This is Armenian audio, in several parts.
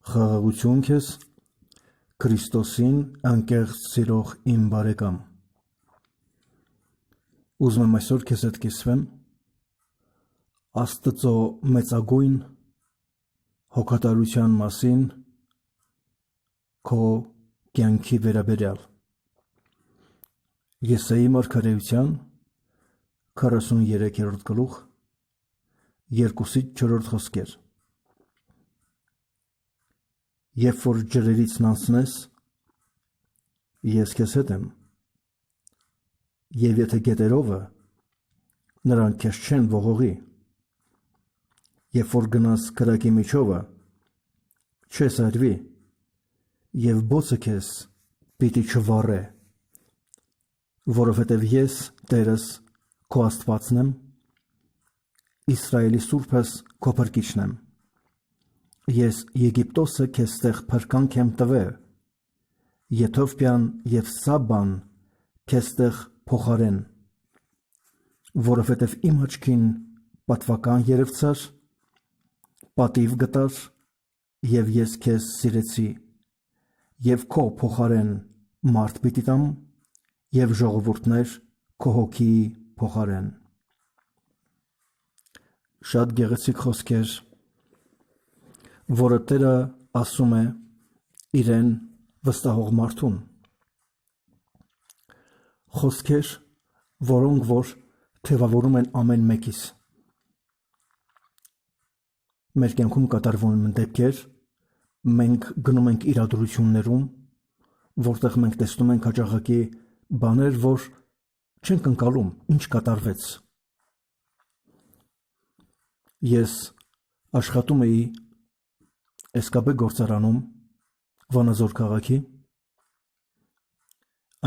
Խաղաղություն քեզ, Քրիստոսին անկեղծ սիրող իմ բարեկամ։ Ուզում եմ այսօր քեզ հետ կիսվեմ Աստծո մեծագույն հոգատարության մասին քո կյանքի վերաբերյալ։ Եսայի մարգարեության 43-րդ գլուխ 2-4 խոսքեր։ Երբ որ ջրերից անցնես, ես քեզ հետ եմ, և եթե գետերովը, նրանք քեզ չեն ողողի, երբ որ գնաս կրակի միջովը, չես այրվի, և բոցը քեզ պիտի չվառե, որովհետև ես Տերս քո Աստվածն եմ, Իսրայելի Սուրբս քո Փրկիչն եմ։ Ես Եգիպտոսը քեզ տեղ փրկանք եմ տվել, Եթովպիան և Սաբան քեզ տեղ փոխարեն, որովհետև իմ աչքին պատվական երևցար, պատիվ գտար, և ես քեզ սիրեցի, և քո փոխարեն մարդ պիտի տամ, և ժողովուրդներ քո հոգիի փոխարեն։ Շատ գեղեցիկ խոսքեր, որը Տերը ասում է իրեն վստահող մարդուն։ Խոսքեր, որոնք որ թևավորում են ամեն մեկիս։ Մեր կյանքում կատարվում են դեպքեր, մենք գնում ենք իրադրություններում, որտեղ մենք տեսնում ենք հաճախակի բաներ, որ չենք ընկալում, ինչ կատարվեց։ Ես աշխատում էի SKB գործարանում Վանաձոր քաղաքի,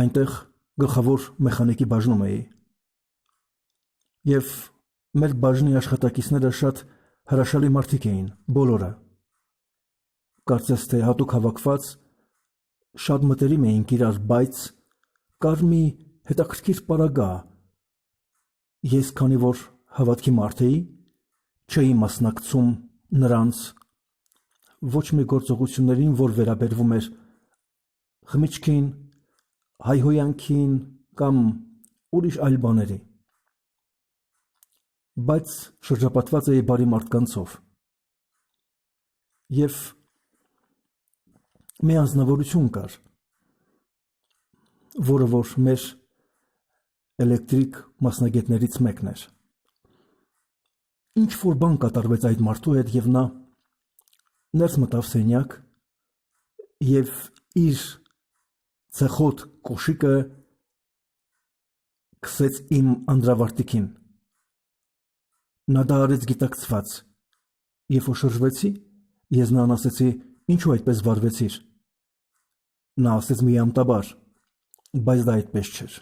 այնտեղ գլխավոր մեխանիկի բաժնում էի, և մեր բաժնի աշխատակիցները շատ հրաշալի մարդիկ էին, բոլորը, կարծես թե հատուկ հավաքված, շատ մտերիմ էինք իրար, բայց կար մի հետաքրքիր պարագա, ես քանի որ հավատքի մարդ էի, չէի մասնակցում նրանց ոչ մի գործողություններին, որ վերաբերվում էր խմիչքին, հայհոյանքին կամ ուրիշ այլ բաների, բայց շրջապատված էի բարի մարդկանցով, և մի անձնավորություն կար, որը որ մեր էլեկտրիկ մասնագետներից մեկն էր։ Ինչ որ բան կատարվեց այդ մարդու հետ, և նա ներս մտավ սենյակ և իր ցեխոտ կոշիկը քսեց իմ անդրավարտիքին։ Նա դա արեց գիտակցված, երբ որ շրջվեցի, ես նրան ասեցի, ինչու այդպես վարվեցիր։ Նա ասեց մի ամտաբար, բայց դա այդպես չէր։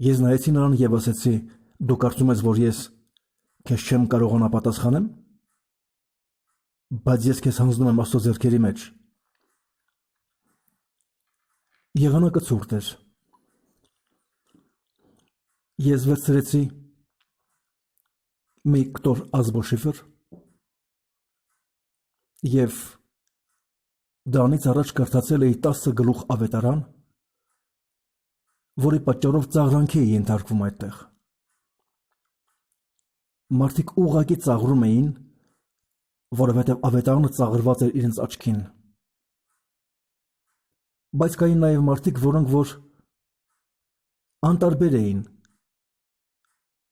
Ես նայեցի նրան և ասեցի, դու կարծում ես, որ ես քեզ չեմ կարողանա պատասխանեմ, բայց ես քեզ հանձնում եմ Աստծո ձեռքերի մեջ։ Եղանակը ցուրտ էր։ Ես վերցրեցի մի կտոր ազբոշիֆր և դրանից առաջ կարդացել էի 10 գլուխ ավետարան, որի պատճառով ծաղրանքի էի ենթարկվում այդտեղ։ Մարդիկ ուղղակի ծաղրում էին, որովհետև ավետարանը ծաղրված էր իրենց աչքին։ Բայց կային նաև մարդիկ, որոնք որ անտարբեր էին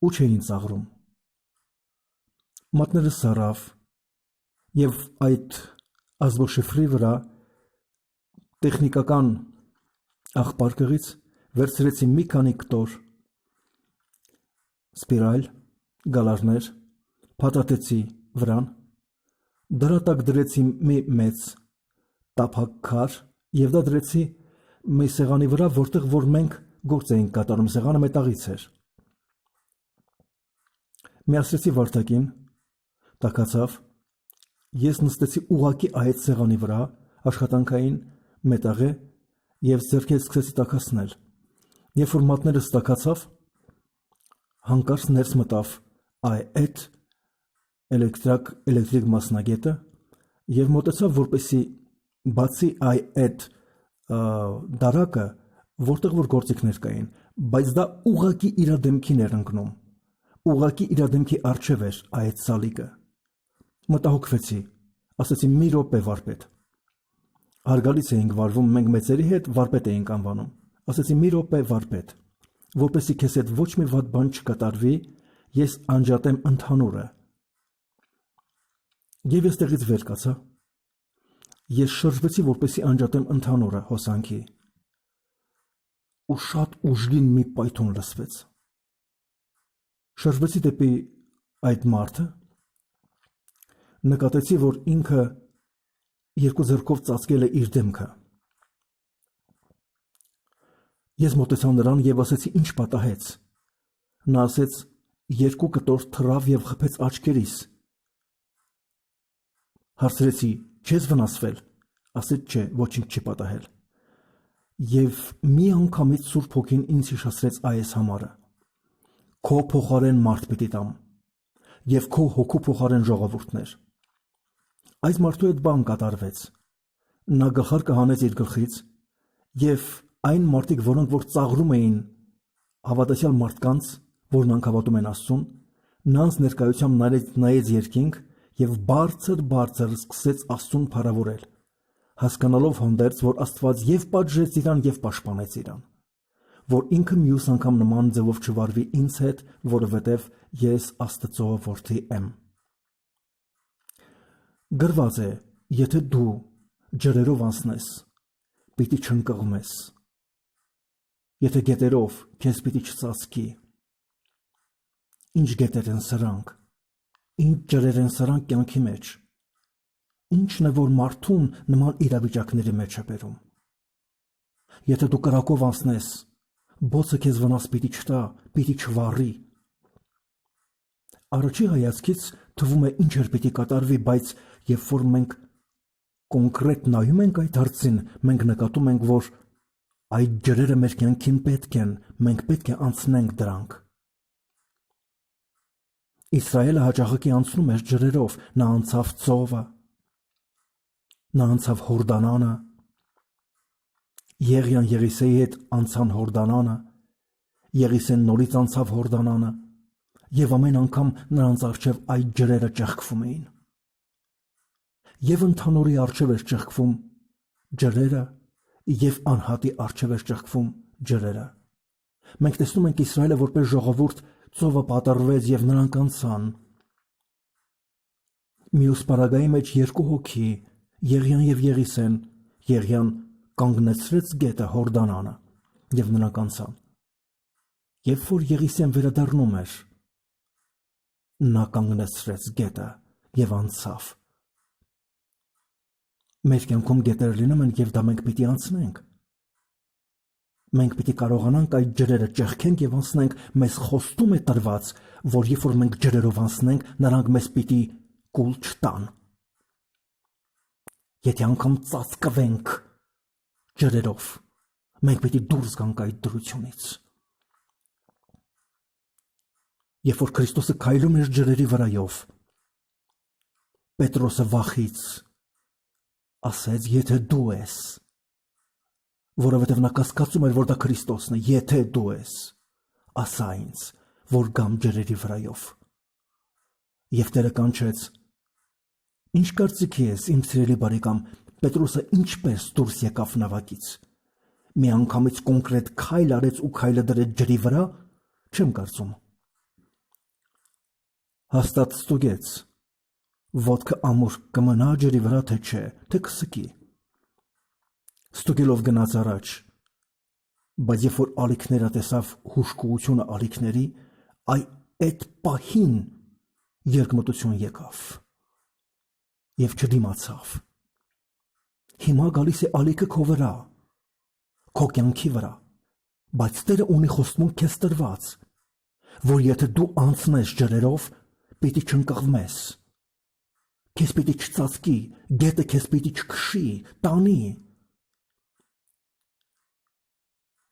ու չէին ծաղրում։ Մատներս սառավ, և այդ ազբոշիֆրի վրա տեխնիկական աղբարկղից վերցրեցի մի քանի կտոր սպիրալ, գալարներ, փաթաթեցի վրան, դրա տակ դրեցի մի մեծ տափակ քար և դա դրեցի մի սեղանի վրա, որտեղ որ մենք գործ էինք կատարում, սեղանը մետաղից էր։ Միացրեցի վարդակին, տաքացավ, ես նստեցի ուղղակի այդ սեղանի վրա, աշխատանքային մետաղ է, և ձեռքերս սկսեցի տաքացնել։ Երբ որ մատներս տաքացավ, հանկարծ ներս մտավ այդ էլեկտրիկ մասնագետը եւ մտածավ, որպեսի բացի այդ դարակը, որտեղ որ գործիքներ կային, բայց դա ուղակի իր դեմքին էր ընկնում, ուղակի իր դեմքի առջև էր այդ սալիկը։ Մտահոգվեցի, ասացի՝ մի րոպե, վարպետ։ Հարգալից էինք վարվում, մենք մեծերի հետ վարպետ էինք անվանում։ Ասացի՝ մի րոպե, վարպետ, որպեսզի քեզ հետ ոչ մի վատ բան չկատարվի, ես անջատեմ ընդհանուրը։ Եվ ես տեղից վեր կացա։ Ես շրջվեցի, որպեսզի անջատեմ ընդհանուրը հոսանքի։ Ու շատ ուժգին մի պայթուն լսվեց։ Շրջվեցի դեպի այդ մարդը, նկատեցի, որ ինքը երկու ձեռքով ծածկել է իր դեմքը։ Ես մոտեցա նրան եւ ասեցի՝ ինչ պատահեց։ Նա ասեց՝ երկու կտոր թռավ եւ խփեց աչքերիս։ Հարցրեցի՝ չես վնասվել։ Ասեց՝ չէ, ոչինչ չի պատահել։ Եվ մի անգամից Սուրբ Հոգին ինձ հիշեցրեց այս համարը. քո փոխարեն մարդ պիտի տամ եւ քո հոգու փոխարեն ժողովուրդներ։ Այս մարդու հետ բան կատարվեց։ Նա գլխարկը հանեց իր գլխից եւ այն մարդիկ, որոնք որ ծաղրում էին հավատացյալ մարդկանց, որն անհավատում են Աստծուն, նրանց ներկայությամբ նայեց երկինք եւ բարձր սկսեց Աստծուն փառավորել, հասկանալով հանդերձ, որ Աստված եւ պատժեց իրան եւ պաշտպանեց իրան, որ ինքը մյուս անգամ նման ձևով չվարվի ինձ հետ, որովհետեւ ես Աստծո որդի եմ։ Գրված է, եթե դու ջրերով անցնես, պիտի չընկղմես, եթե գետերով քեզ պիտի չծածկի։ Ինչ գետեր են սրանք, ինչ ջրեր են սրանք կյանքի մեջ, ինչն է, որ մարդուն նման իրավիճակների մեջ է բերում։ Եթե դու կրակով անցնես, բոցը քեզ վնաս պիտի չտա, պիտի չվառի։ Առաջի հայացքից թվում է ինչ էր պիտի կատարվի, բայց երբ որ մենք կոնկրետ նայում ենք այդ հարցին, մենք նկատում ենք, որ այդ ջրերը մեր կյանքին պետք են, մենք պետք է անցնենք դրանք։ Իսրայելը հաճախակի անցնում էր ջրերով, նա անցավ ծովը, նա անցավ Հորդանանը, Եղիան Եղիսեի հետ անցան Հորդանանը, Եղիսեն նորից անցավ Հորդանանը, եւ ամեն անգամ նրանց առջև այդ ջրերը ճեղքվում էին։ Եվ ընդհանուրի առջև էր ճեղքվում ջրերը, եւ անհատի առջև էր ճեղքվում ջրերը։ Մենք տեսնում ենք Իսրայելը որպես ժողովուրդ, ծովը պատառվեց եւ նրանք անցան։ Մյուս պարագայի մեջ երկու հոգի, Եղիան եւ Եղիսեն, Եղիան կանգնեցրեց գետը Հորդանանը եւ նրանք անցան։ Երբ որ Եղիսեն վերադառնում էր, նա կանգնեցրեց գետը եւ անցավ։ Մեր կյանքում գետեր լինում են եւ դա մենք պիտի անցնենք։ Մենք պիտի կարողանանք այդ ջրերը ճեղքենք եւ անցնենք, մեզ խոստում է տրված, որ երբ որ մենք ջրերով անցնենք, նրանք մեզ պիտի կուլ չտան։ Եթե անգամ ծածկվենք ջրերով, մենք պիտի դուրս գանք այդ դրությունից։ Երբ որ Քրիստոսը քայլում էր ջրերի վրայով, Պետրոսը վախից ասեց, եթե դու ես, որովհետև նա կասկածում էր, որ դա Քրիստոսն է, եթե դու ես, ասա ինձ, որ գամ ջրերի վրայով։ Եվ Տերը կանչեց. ինչ կարծիքի ես, իմ սիրելի բարեկամ, Պետրոսը ինչպես դուրս եկավ նավակից։ Մի անգամից կոնկրետ քայլ արեց ու քայլը դրեց ջրի վրա, չեմ կարծում։ Հաստատ ստուգեց, ոտքը ամուր կմնա ջրի վրա, թե չէ, թե կսկի։ Ստուգելով գնաց առաջ, բայց երբ որ ալիքները տեսավ, հուժկողությունը ալիքների, այդ պահին երկմտություն եկավ եւ չդիմացավ։ Հիմա գալիս է ալիքը քո վրա, քո կյանքի վրա, բայց Տերը ունի խոստում քեզ տրված, որ եթե դու անցնես ջրերով, պիտի չընկղմես, քեզ պիտի չծածկի, գետը քեզ պիտի չքշի, տանի։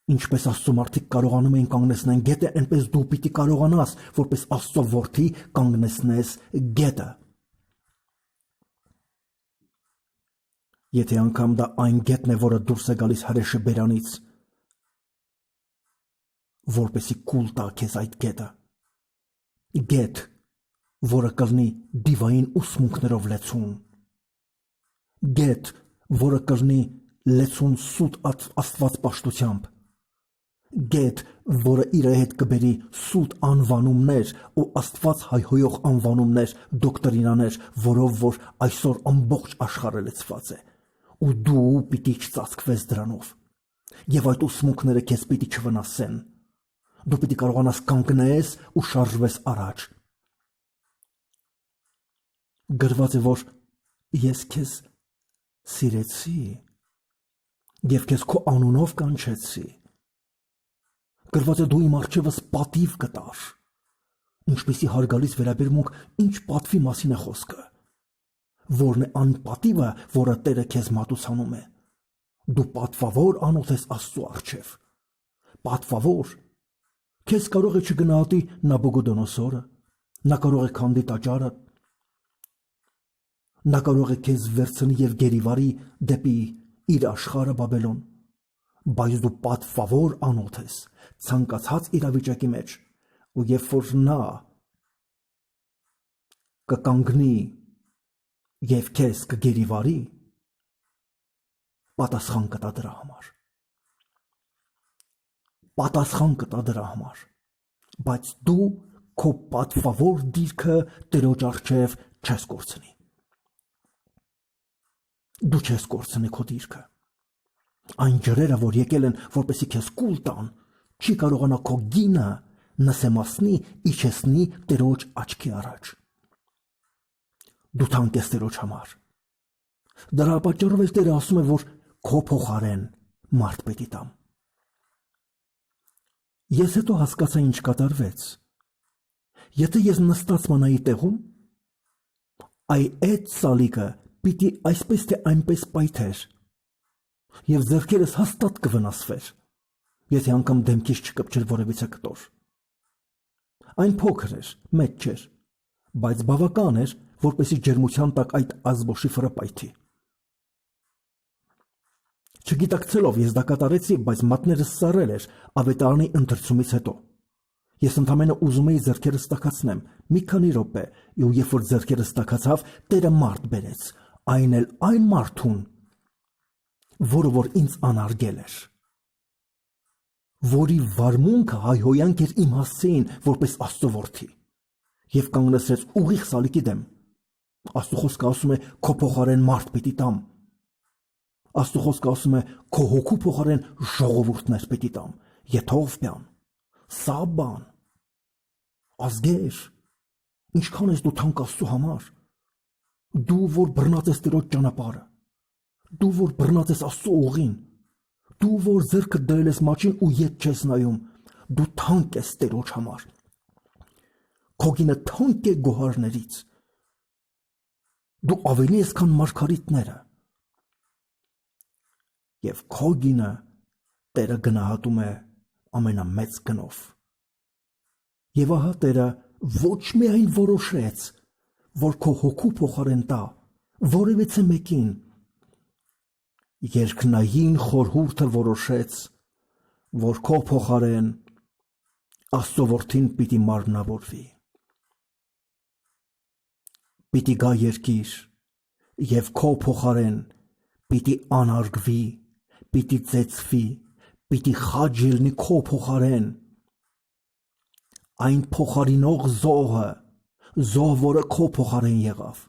Ինչպես Աստծո մարդիկ կարողանում էին կանգնեցնել գետը, այնպես դու պիտի կարողանաս, որպես Աստծո որդի, կանգնեցնես գետը։ Եթե անգամ դա այն գետն է, որը դուրս է գալիս հրեշը բերանից, որպեսի կուլ տա քեզ այդ գետը, գետ, որը կլինի դիվային ուսմունքներով լեցուն, գետ, որը կլինի լեցուն սուտ Աստված պաշտությամբ, գետ, որը իր հետ կբերի սուտ անվանումներ ու Աստված հայհոյող անվանումներ, դոկտրինաներ, որով որ այսօր ամբողջ աշխարհը լեցված է, ու դու պիտի չծածկվես դրանով, եւ այդ ուսմունքները քեզ պիտի չվնասեն, դու պիտի կարողանաս կանգնես ու շարժվես առաջ։ Գրված է, որ ես քեզ սիրեցի եւ քեզ քո անունով կանչեցի։ Գրված է, դու իմ առջևս պատիվ կտար։ Ինչպիսի հարգալից վերաբերմունք, ինչ պատվի մասին է խոսքը։ Որն է անպատիվը, որը Տերը քեզ մատուցանում է։ Դու պատվավոր անոթ ես Աստծո առջև։ Պատվավոր։ Քեզ կարող է չգնահատի Նաբուգոդոնոսորը, նա կարող է քանդի տաճարը, նա կարող է քեզ վերցնի եւ գերիվարի դեպի իր աշխարհը Բաբելոն, բայց դու պատվավոր անոթ ես ցանկացած իրավիճակի մեջ, ու երբ որ նա կկանգնի եւ քեզ կգերիվարի, պատասխան կտա դրա համար։ Պատասխան կտա դրա համար, բայց դու քո պատվավոր դիրքը Տերոջ առջև չես կորցնի։ Դու չես կորցնի քո դիրքը։ Այն ջրերը, որ եկել են, որպեսզի քեզ կուլ տան, չի կարողանա քո գինը նսեմացնի, իջեցնի Տերոջ աչքի առաջ։ Դու թանկ ես Տերոջ համար։ Դրա պատճառով էլ Տերը ասում է, որ քո փոխարեն մարդ պետք է տամ։ Ես հետո հասկացա ինչ կատարվեց։ Եթե ես նստած մնայի տեղում, այդ սալիկը պիտի այսպես թե այնպես պայթեր, եւ ձեռքերս հաստատ կվնասվեր, եթե անգամ դեմքից չկպչեր որևիցե կտոր։ Այն փոքր էր, մեծ չէր, բայց բավական էր, որպեսզի ջերմության տակ այդ ազբոշիֆրը պայթի։ Չգիտակցելով ես դա կատարեցի, բայց մատներս սառել էր ավետարանի ընթերցումից հետո։ Ես ընդամենը ուզում էի ձեռքերս տաքացնեմ մի քանի րոպե, ու երբ որ ձեռքերս տաքացավ, Տերը մարդ բերեց, այն էլ այն մարդուն, որը որ ինձ անարգել էր, որի վարմունքը հայհոյանք էր իմ հասցեին որպես Աստծո որդի, եւ կանգնեցրեց ուղիղ սալիկի դեմ։ Աստծո խոսքը ասում է, քո փոխարեն մարդ պիտի տամ։ Աստծո խոսքը ասում է, քո հոգու փոխարեն ժողովուրդներ պիտի տամ, Եթովպյան, Սաբան, ազգեր, ինչքան ես դու թանկ Աստծո համար, դու որ բռնած ես Տերոջ ճանապարհը, դու որ բռնած ես Աստծո ուղին, դու որ ձեռքդ դրել ես մաչին ու ետ չես նայում, դու թանկ ես Տերոջ համար։ Քո գինը թանկ է գոհարներից։ Դու ավելի ես, քան մարգարիտները։ Եվ քո գինը Տերը գնահատում է ամենամեծ գնով։ Եվ ահա Տերը ոչ միայն որոշեց, որ քո հոգու փոխարեն տա որևիցե մեկին, երկնային խորհուրդը որոշեց, որ քո փոխարեն Աստծո որդին պիտի մարմնավորվի։ Պիտի գա երկիր, եւ քո փոխարեն պիտի անարգվի, պիտի ծեծվի, պիտի խաջ ելնի քո փոխարեն։ Այն փոխարինող զոհը, որը քո փոխարեն եղավ։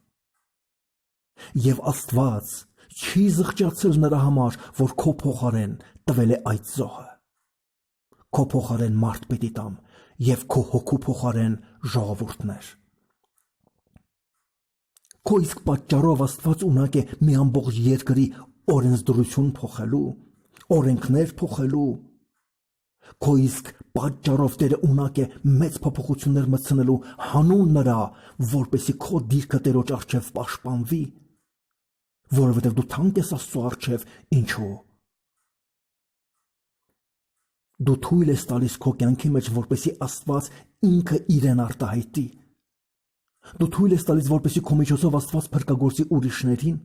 Եվ Աստված չի զղջացել նրա համար, որ քո փոխարեն տվել է այդ զոհը։ Քո փոխարեն մարդ պիտի տամ, եւ քո հոգու փոխարեն ժողովուրդներ։ Քո իսկ պատճառով Աստված ունակ է մի ամբողջ երկրի օրենսդրություն փոխելու, օրենքներ փոխելու։ Քո իսկ պատճառով Տերը ունակ է մեծ փոփոխություններ մտցնելու հանուն նրա, որպեսզի քո դիրքը Տերոջ առջև պաշտպանվի, որովհետև դու թանկ ես Աստծո առջև, ինչու։ Դու թույլ ես տալիս քո կյանքի մեջ, որպեսզի Աստված ինքը իրեն արտահայտի։ Դու թույլ ես տալիս, որպեսզի քո միջոցով Աստված փրկագործի ուրիշներին։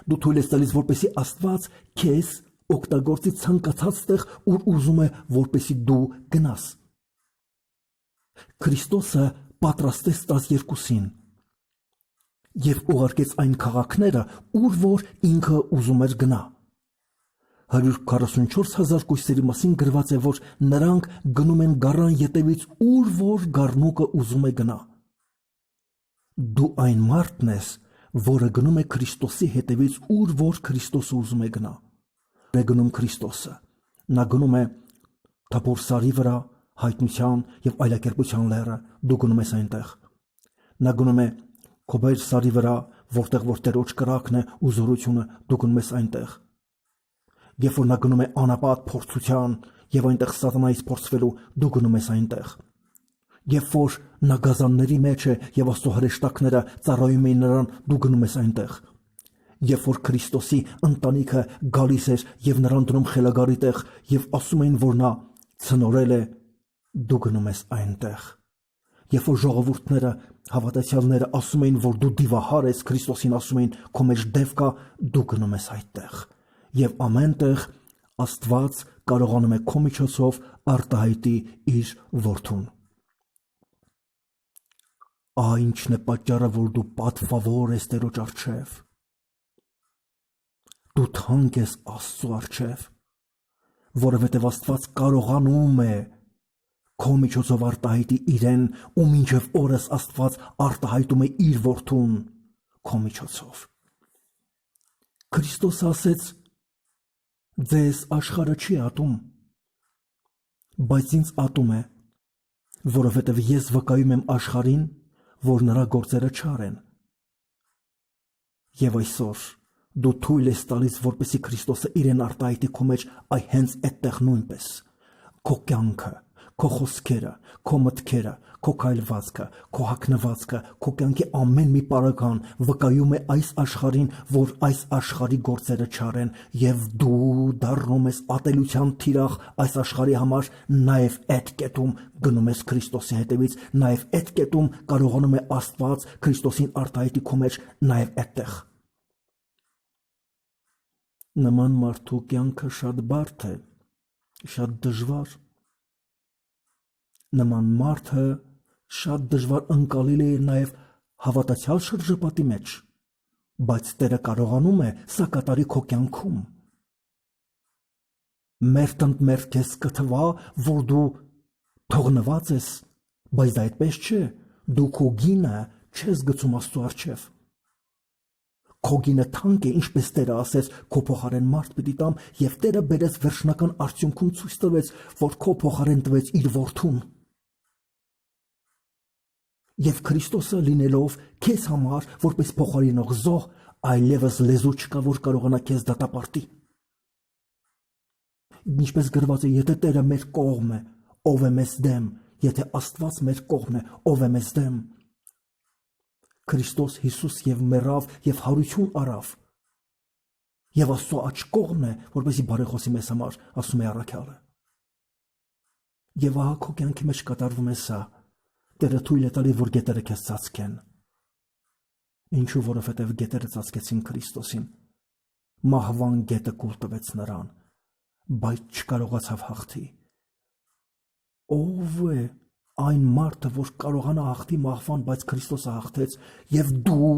Դու թույլ ես տալիս, որպեսզի Աստված քեզ օգտագործի ցանկացած տեղ, ուր ուզում է, որպեսզի դու գնաս։ Քրիստոսը պատրաստեց 12-ին եւ ուղարկեց այն քաղաքները, ուր որ ինքը ուզում էր գնա։ 144,000 կույսերի մասին գրված է, որ նրանք գնում են գառան ետևից, ուր որ գառնուկը ուզում է գնա։ Դու այն մարդն ես, որը գնում է Քրիստոսի հետևից, ուր որ Քրիստոսը ուզում է գնա։ Է գնում Քրիստոսը։ Նա գնում է Թաբոր սարի վրա, հայտնության եւ այլակերպության լեռը, դու գնում ես այնտեղ։ Նա գնում է Քոբեր սարի վրա, որտեղ որ Տերոջ կրակն է ու զորությունը, դու գնում ես այնտեղ։ Երբ որ նա գնում է անապատ փորձության եւ այնտեղ սատանայից փորձվելու, դու գնում ես այնտեղ։ Երբ որ նա գազանների մեջ է եւ Աստծո հրեշտակները ծառայում էին նրան, դու գնում ես այնտեղ։ Երբ որ Քրիստոսի ընտանիքը գալիս էր եւ նրան դնում խելագարի տեղ եւ ասում էին, որ նա ցնորել է, դու գնում ես այնտեղ։ Երբ որ ժողովուրդները, հավատացյալները ասում էին, որ դու դիվահար ես, Քրիստոսին ասում էին, քո մեջ դև կա, դու գնում ես այդտեղ։ Եվ ամենտեղ Աստված կարողանում է քո միջոցով արտահայտի իր որդուն։ Ինչն է պատճառը, որ դու պատվավոր ես Տերոջ առջև։ Դու թանկ ես Աստծո առջև, որովհետև Աստված կարողանում է քո միջոցով արտահայտի իրեն, ու մինչև օրս Աստված արտահայտում է իր որդուն քո միջոցով։ Քրիստոսը ասեց. ձեզ աշխարհը չի ատում, բայց ինձ ատում է, որովհետև ես վկայում եմ աշխարհին, որ նրա գործերը չար են։ Եվ այսօր դու թույլ ես տալիս, որպեսզի Քրիստոսը իրեն արտահայտի քո մեջ, այ հենց այդտեղ նույնպես քո կյանքը, քո խոսքերը, քո մտքերը, քո քայլվածքը, քո հագնվածքը, քո կյանքի ամեն մի պարագան վկայում է այս աշխարհին, որ այս աշխարհի գործերը չար են, եւ դու դառնում ես ատելության թիրախ այս աշխարհի համար, նաեւ այդ կետում գնում ես Քրիստոսի հետևից, նաեւ այդ կետում կարողանում է Աստված Քրիստոսին արտահայտի քո մեջ, նաեւ այդտեղ։ Նման մարդու կյանքը շատ բարդ է, շատ դժվար։ Նման մարդը շատ դժվար ընկալել է նաև հավատացյալ շրջապատի մեջ, բայց Տերը կարողանում է սա կատարի քո կյանքում։ Մերթընդ մերթ քեզ կթվա, որ դու թողնված ես, բայց դա այդպես չէ, դու քո գինը չես գցում Աստծո առջև։ Քո գինը թանկ է, ինչպես Տերը ասեց, քո փոխարեն մարդ պիտի տամ, եւ Տերը բերեց վերջնական արդյունքում ցույց տվեց, որ քո փոխարեն տվեց իր որդուն։ Եվ Քրիստոսը լինելով քեզ համար, որպես փոխարինող զոհ, այլևս լեզու չկա, որ կարողանա քեզ դատապարտի։ Ինչպես գրված է, եթե Տերը մեր կողմ է, ով է մեզ դեմ, եթե Աստված մեր կողմն է, ով է մեզ դեմ։ Քրիստոս Հիսուս եւ մեռավ եւ հարություն արավ։ Եվ Աստծո աջ կողմն է, որպեսզի բարեխոսի մեզ համար, ասում է առաքյալը։ Եվ ահա քո կյանքի մեջ կատարվում է սա։ Տերը թույլ է տալի, որ գետերը քեզ ծածկեն։ Ինչու, որովհետև գետերը ծածկեցին Քրիստոսին։ Մահվան գետը կուլ տվեց նրան, բայց չկարողացավ հաղթի։ Ո՞վ է այն մարդը, որ կարողանա հաղթի մահվան, բայց Քրիստոսը հաղթեց, եւ դու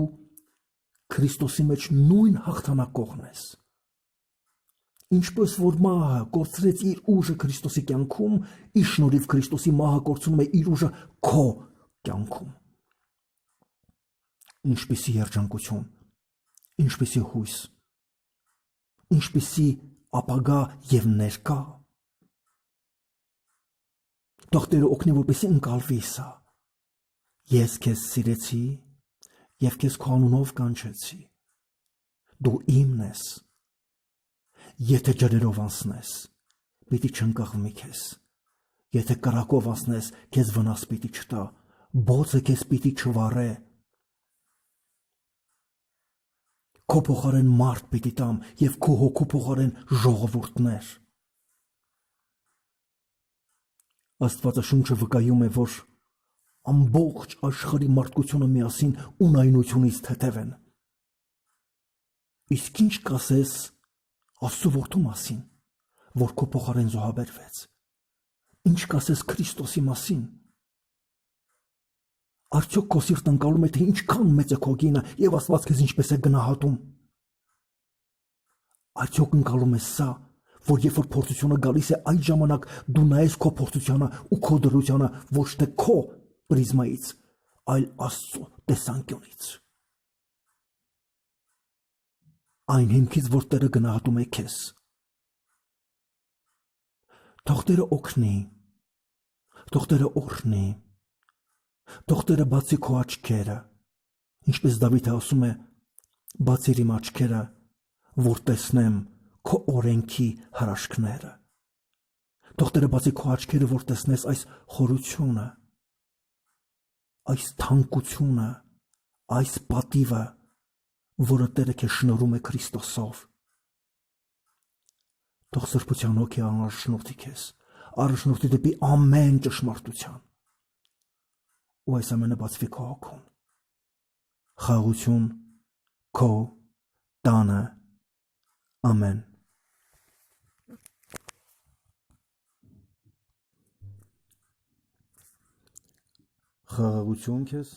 Քրիստոսի մեջ նույն հաղթանակողն ես։ Ինչպես որ մահը կորցրեց իր ուժը Քրիստոսի կյանքում, ի շնորհիվ Քրիստոսի մահը կորցնում է իր ուժը քո կյանքում։ Ինչպիսի երջանկություն, ինչպիսի հույս, ինչպիսի ապագա եւ ներկա։ Թող Տերը օգնի, որպեսզի ընկալվի սա։ Ես քեզ սիրեցի եւ քեզ քո անունով կանչեցի։ Դու իմն ես։ Եթե ջրերով անցնես, պիտի չընկղմի քեզ։ Եթե կրակով անցնես, քեզ վնաս պիտի չտա, բոցը քեզ պիտի չվառե։ Քո փոխարեն մարդ պիտի տամ եւ քո հոգու փոխարեն ժողովուրդներ։ Աստվածաշունչը վկայում է, որ ամբողջ աշխարհի մարդկությունը միասին ունայնությունից թեթև են։ Իսկ ինչ կասես Աստծո որդու մասին, որ քո փոխարեն զոհաբերվեց։ Ինչ կասես Քրիստոսի մասին։ Արդյոք քո սիրտն ընկալում է, թե ինչքան մեծ է քո գինը եւ Աստված քեզ ինչպես է գնահատում։ Արդյոք ընկալում ես սա, որ երբ որ փորձությունը գալիս է, այդ ժամանակ դու նայես քո փորձությանը ու քո դրությանը ոչ թե քո պրիզմայից, այլ Աստծո տեսանկյունից։ Այն հիմքից, որ Տերը գնահատում է քեզ։ Թող Տերը օգնի, թող Տերը օրհնի, թող Տերը բացի քո աչքերը, ինչպես Դավիթը ասում է, բացիր իմ աչքերը, որ տեսնեմ քո օրենքի հրաշքները։ Թող Տերը բացի քո աչքերը, որ տեսնես այս խորությունը, այս թանկությունը, այս պատիվը, որը Տերը քեզ շնորհում է Քրիստոսով։ Թող սրբության հոգի առաջնորդի քեզ, առաջնորդի դեպի ամեն ճշմարտության։ Ու այս ամենը բացվի քո հոգուն։ Խաղաղություն քո տանը։ Ամեն։ Խաղաղություն քեզ